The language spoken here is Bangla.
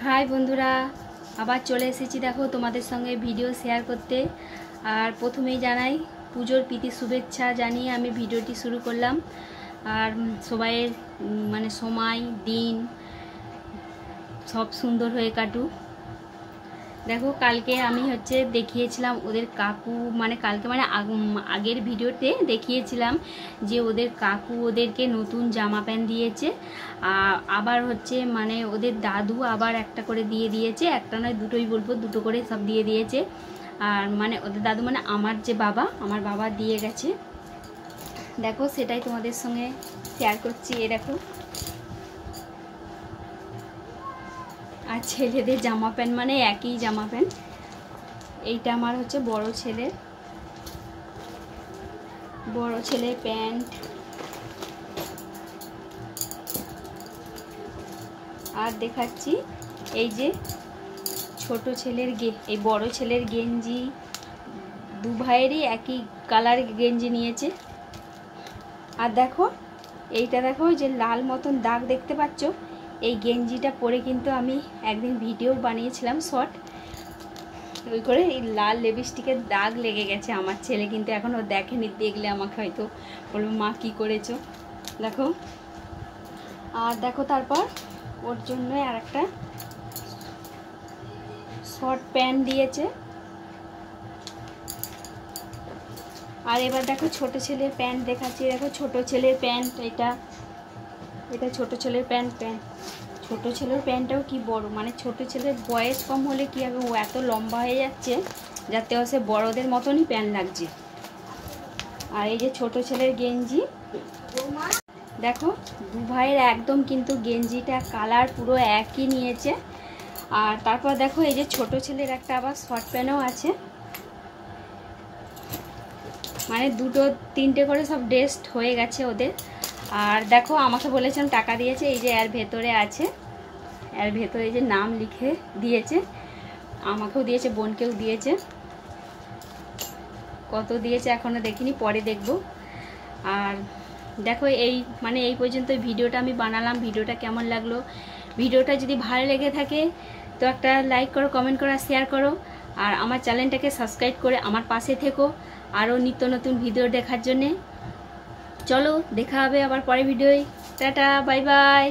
হাই বন্ধুরা, আবার চলে এসেছি দেখো তোমাদের সঙ্গে ভিডিও শেয়ার করতে। আর প্রথমেই জানাই পুজোর প্রীতি শুভেচ্ছা জানিয়ে আমি ভিডিওটি শুরু করলাম। আর সবাইয়ের সময় দিন সব সুন্দর হয়ে কাটুক। দেখো কালকে আমি দেখিয়েছিলাম ওদের কাকু কালকে আগের ভিডিওতে দেখিয়েছিলাম যে ওদের কাকু ওদেরকে নতুন জামা প্যান্ট দিয়েছে। আবার ওদের দাদু আবার একটা করে দিয়ে দিয়েছে, একটা নয় দুটোই বলবো, দুটো করে সব দিয়ে দিয়েছে। আর ওদের দাদু আমার বাবা দিয়ে গেছে। দেখো সেটাই তোমাদের সঙ্গে শেয়ার করছি। এ দেখো, আর ছেলেদের জামা প্যান্ট একই জামা প্যান্ট। এইটা আমার বড় ছেলের প্যান্ট। আর দেখাচ্ছি এই যে ছোট ছেলের এই বড় ছেলের গেঞ্জি। দু ভাইয়েরই একই কালার গেঞ্জি নিয়েছে। আর দেখো এইটা, দেখো যে লাল মতন দাগ দেখতে পাচ্ছ, এই গেঞ্জিটা পরে কিন্তু আমি একদিন ভিডিও বানিয়েছিলাম শর্ট। ওই করে এই লাল লিপস্টিকের দাগ লেগে গেছে। আমার ছেলে কিন্তু এখনও দেখেনি, দেখলে আমাকে হয়তো বলবো মা কী করেছো। দেখো, আর দেখো তারপর ওর জন্য আর একটা শর্ট প্যান্ট দিয়েছে। আর এবার দেখো ছোট ছেলের প্যান্ট দেখাচ্ছি। দেখো ছোট ছেলের প্যান্ট, এটা ছোট ছেলের প্যান্ট। ছোট ছেলের প্যান্টটাও কি বড়, ছোট ছেলের বয়স কম হলে কি হবে, ও এত লম্বা হয়ে যাচ্ছে যাতে সে বড়দের মতনই প্যান্ট লাগছে। আর এই যে ছোট ছেলের গেঞ্জি, দেখো দু ভাইয়ের একদম কিন্তু গেঞ্জিটা কালার পুরো একই নিয়েছে। আর তারপর দেখো এই যে ছোট ছেলের একটা আবার শর্ট প্যান্টও আছে। দুটো তিনটে করে সব ড্রেস হয়ে গেছে ওদের। আর দেখো আমাকে বলেছেন টাকা দিয়েছে, এই যে এর ভেতরে আছে, এর ভেতরে এই যে নাম লিখে দিয়েছে। আমাকেও দিয়েছে, বোনকেও দিয়েছে। কত দিয়েছে এখনও দেখিনি, পরে দেখব। আর দেখো এই এই পর্যন্ত ভিডিওটা আমি বানালাম। ভিডিওটা কেমন লাগলো, ভিডিওটা যদি ভালো লেগে থাকে তো একটা লাইক করো, কমেন্ট করো, শেয়ার করো। আর আমার চ্যানেলটাকে সাবস্ক্রাইব করে আমার পাশে থেকো আরও নিত্য নতুন ভিডিও দেখার জন্যে। চলো দেখা হবে আবার পরে ভিডিওয়। Tata, bye bye.